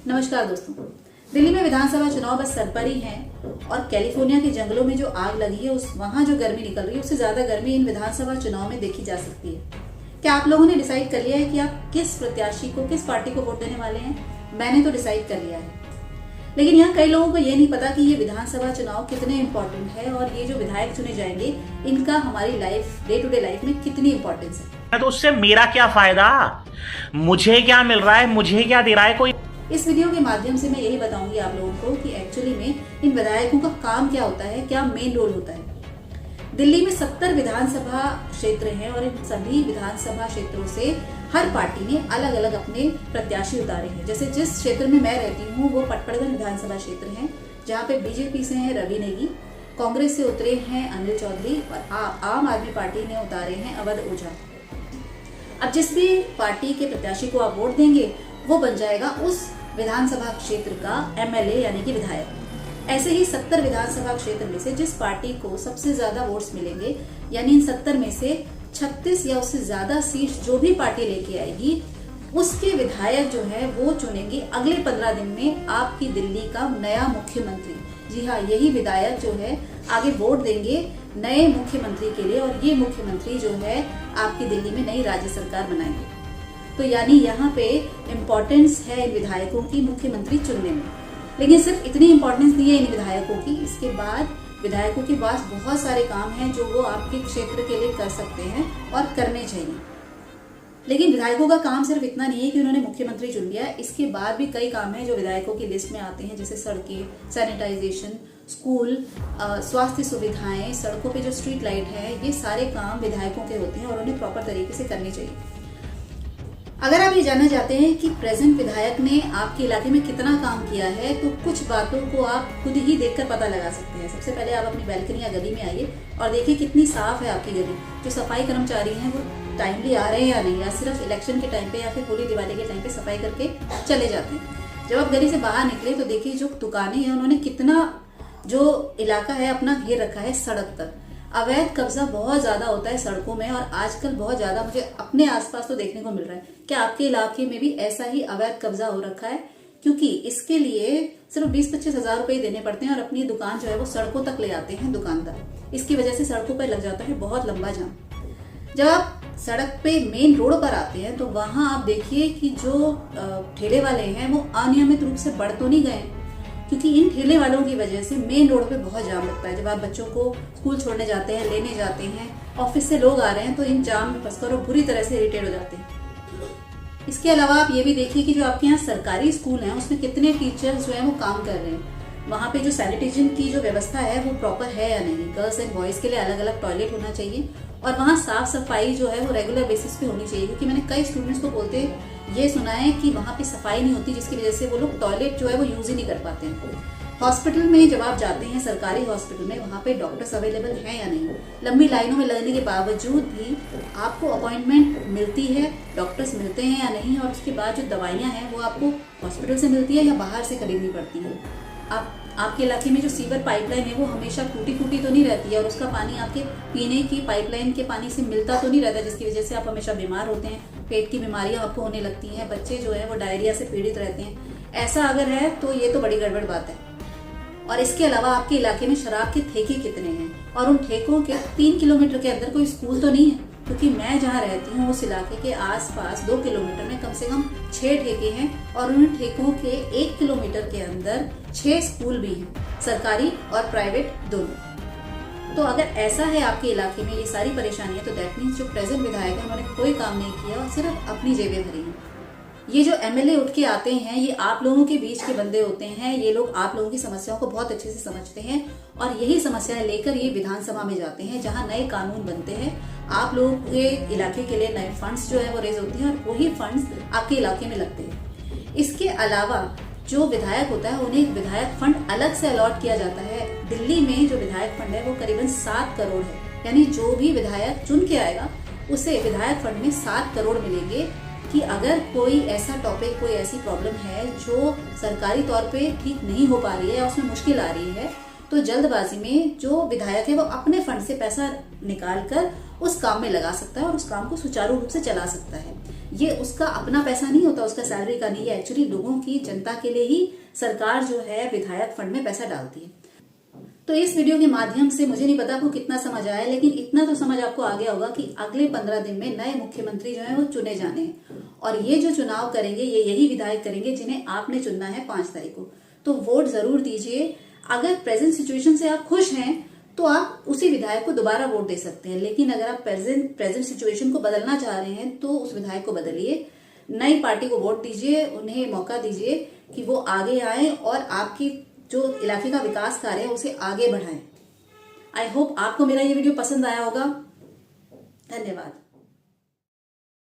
नमस्कार दोस्तों। दिल्ली में विधानसभा चुनाव बस सर पर ही हैं और कैलिफोर्निया के जंगलों में जो आग लगी है वहां जो गर्मी निकल रही है उससे ज्यादा गर्मी इन विधानसभा चुनाव में देखी जा सकती है। क्या आप लोगों ने डिसाइड कर लिया है कि आप किस प्रत्याशी को, किस पार्टी को वोट देने वाले हैं? मैंने तो डिसाइड कर लिया है, लेकिन यहाँ कई लोगों को ये नहीं पता कि ये विधानसभा चुनाव कितने इम्पोर्टेंट है और ये जो विधायक चुने जाएंगे इनका हमारी life, day to day life में कितनी इम्पोर्टेंस है। तो उससे मेरा क्या फायदा, मुझे क्या मिल रहा है, मुझे क्या दे रहा है कोई। इस वीडियो के माध्यम से मैं यही बताऊंगी आप लोगों को कि एक्चुअली में इन विधायकों का काम क्या होता है, क्या मेन रोल होता है। दिल्ली में 70 विधानसभा क्षेत्र हैं और इन सभी विधानसभा क्षेत्रों से हर पार्टी ने अलग अलग अपने प्रत्याशी उतारे हैं। जैसे जिस क्षेत्र में मैं रहती हूँ वो पटपड़गंज विधानसभा क्षेत्र है, जहाँ पे बीजेपी से हैं रवि नेगी, कांग्रेस से उतरे हैं अनिल चौधरी और आम आदमी पार्टी ने उतारे हैं अवध ओझा। अब जिस भी पार्टी के प्रत्याशी को आप वोट देंगे वो बन जाएगा उस विधानसभा क्षेत्र का एमएलए यानी कि विधायक। ऐसे ही 70 विधानसभा क्षेत्र में से जिस पार्टी को सबसे ज्यादा वोट्स मिलेंगे, यानी इन 70 में से 36 या उससे ज्यादा सीट जो भी पार्टी लेके आएगी उसके विधायक जो है वो चुनेंगे अगले 15 दिन में आपकी दिल्ली का नया मुख्यमंत्री। जी हाँ, यही विधायक जो है आगे वोट देंगे नए मुख्यमंत्री के लिए और ये मुख्यमंत्री जो है आपकी दिल्ली में नई राज्य सरकार बनाएंगे। तो यानी यहाँ पे इम्पोर्टेंस है इन विधायकों की मुख्यमंत्री चुनने में। लेकिन सिर्फ इतनी इम्पोर्टेंस नहीं है इन विधायकों की, इसके बाद विधायकों के पास बहुत सारे काम हैं जो वो आपके क्षेत्र के लिए कर सकते हैं और करने चाहिए। लेकिन विधायकों का काम सिर्फ इतना नहीं है कि उन्होंने मुख्यमंत्री चुन लिया, इसके बाद भी कई काम हैं जो विधायकों की लिस्ट में आते हैं, जैसे सड़कें, सैनिटाइजेशन, स्कूल, स्वास्थ्य सुविधाएं, सड़कों पे जो स्ट्रीट लाइट है, ये सारे काम विधायकों के होते हैं और उन्हें प्रॉपर तरीके से करने चाहिए। अगर आप ये जानना चाहते हैं कि प्रेजेंट विधायक ने आपके इलाके में कितना काम किया है तो कुछ बातों को आप खुद ही देखकर पता लगा सकते हैं। सबसे पहले आप अपनी बैल्कनी या गली में आइए और देखिए कितनी साफ है आपकी गली। जो सफाई कर्मचारी हैं वो टाइमली आ रहे हैं या नहीं, या सिर्फ इलेक्शन के टाइम पे या फिर होली दिवाली के टाइम पे सफाई करके चले जाते हैं। जब आप गली से बाहर निकले तो देखिए जो दुकानें हैं उन्होंने कितना जो इलाका है अपना घेर रखा है सड़क तक। अवैध कब्जा बहुत ज्यादा होता है सड़कों में और आजकल बहुत ज्यादा मुझे अपने आसपास तो देखने को मिल रहा है। क्या आपके इलाके में भी ऐसा ही अवैध कब्जा हो रखा है? क्योंकि इसके लिए सिर्फ 20-25 हजार रुपए देने पड़ते हैं और अपनी दुकान जो है वो सड़कों तक ले आते हैं दुकानदार। इसकी वजह से सड़कों पर लग जाता है बहुत लंबा जाम। जब आप सड़क पे मेन रोड पर आते हैं तो वहां आप देखिए कि जो ठेले वाले हैं वो अनियमित रूप से बढ़ तो नहीं गए, क्योंकि इन ठेले वालों की वजह से मेन रोड पे बहुत जाम लगता है। जब आप बच्चों को स्कूल छोड़ने जाते हैं, लेने जाते हैं, ऑफिस से लोग आ रहे हैं तो इन जाम में फंसकर वो बुरी तरह से इरिटेट हो जाते हैं। इसके अलावा आप ये भी देखिए कि जो आपके यहाँ सरकारी स्कूल हैं उसमें कितने टीचर्स जो है वो काम कर रहे हैं। वहाँ पे जो सैनिटेशन की जो व्यवस्था है वो प्रॉपर है या नहीं। गर्ल्स एंड बॉयज के लिए अलग अलग टॉयलेट होना चाहिए और वहाँ साफ सफाई जो है वो रेगुलर बेसिस पे होनी चाहिए, क्योंकि मैंने कई स्टूडेंट्स को बोलते ये सुना है कि वहाँ पे सफाई नहीं होती जिसकी वजह से वो लोग टॉयलेट जो है वो यूज ही नहीं कर पाते हैं। हॉस्पिटल में जब आप जाते हैं सरकारी हॉस्पिटल में, वहाँ पे डॉक्टर्स अवेलेबल हैं या नहीं, लंबी लाइनों में लगने के बावजूद भी आपको अपॉइंटमेंट मिलती है, डॉक्टर्स मिलते हैं या नहीं, और उसके बाद जो दवाइयाँ हैं वो आपको हॉस्पिटल से मिलती है या बाहर से खरीदनी पड़ती है। आपके इलाके में जो सीवर पाइपलाइन है वो हमेशा टूटी फूटी तो नहीं रहती है और उसका पानी आपके पीने की पाइपलाइन के पानी से मिलता तो नहीं रहता, जिसकी वजह से आप हमेशा बीमार होते हैं, पेट की बीमारियां आपको होने लगती हैं, बच्चे जो है वो डायरिया से पीड़ित रहते हैं। ऐसा अगर है तो ये तो बड़ी गड़बड़ बात है। और इसके अलावा आपके इलाके में शराब के ठेके कितने हैं और उन ठेकों के 3 किलोमीटर के अंदर कोई स्कूल तो नहीं है? क्योंकि मैं जहाँ रहती हूँ उस इलाके के आसपास 2 किलोमीटर में कम से कम 6 ठेके हैं और उन ठेकों के 1 किलोमीटर के अंदर 6 स्कूल भी हैं, सरकारी और प्राइवेट दोनों। तो अगर ऐसा है आपके इलाके में ये सारी परेशानी है तो दैट मीन्स जो प्रेजेंट विधायक है उन्होंने कोई काम नहीं किया और सिर्फ अपनी जेबें भरी हैं। ये जो एमएलए उठ के आते हैं ये आप लोगों के बीच के बंदे होते हैं। ये लोग आप लोगों की समस्याओं को बहुत अच्छे से समझते हैं और यही समस्याएं लेकर ये विधानसभा में जाते हैं जहां नए कानून बनते हैं, आप लोगों के इलाके के लिए नए फंड्स जो है वो रेज होते हैं और वही फंड्स आपके इलाके में लगते हैं। इसके अलावा जो विधायक होता है उन्हें एक विधायक फंड अलग से अलॉट किया जाता है। दिल्ली में जो विधायक फंड है वो करीबन 7 करोड़ है, यानी जो भी विधायक चुन के आएगा उसे विधायक फंड में 7 करोड़ मिलेंगे कि अगर कोई ऐसा टॉपिक, कोई ऐसी प्रॉब्लम है जो सरकारी तौर पे ठीक नहीं हो पा रही है या उसमें मुश्किल आ रही है तो जल्दबाजी में जो विधायक है वो अपने फंड से पैसा निकाल कर उस काम में लगा सकता है और उस काम को सुचारू रूप से चला सकता है। ये उसका अपना पैसा नहीं होता, उसका सैलरी का नहीं है, एक्चुअली लोगों की, जनता के लिए ही सरकार जो है विधायक फंड में पैसा डालती है। तो इस वीडियो के माध्यम से मुझे नहीं पता आपको कितना समझ आया, लेकिन इतना तो समझ आपको आ गया होगा कि अगले 15 दिन में नए मुख्यमंत्री जो है वो चुने जाने हैं और ये जो चुनाव करेंगे ये यही विधायक करेंगे जिन्हें आपने चुनना है 5 तारीख को। तो वोट जरूर दीजिए। अगर प्रेजेंट सिचुएशन से आप खुश हैं तो आप उसी विधायक को दोबारा वोट दे सकते हैं, लेकिन अगर आप प्रेजेंट सिचुएशन को बदलना चाह रहे हैं तो उस विधायक को बदलिए, नई पार्टी को वोट दीजिए, उन्हें मौका दीजिए कि वो आगे आए और आपकी जो इलाके का विकास कार्य है उसे आगे बढ़ाएं। आई होप आपको मेरा ये वीडियो पसंद आया होगा। धन्यवाद।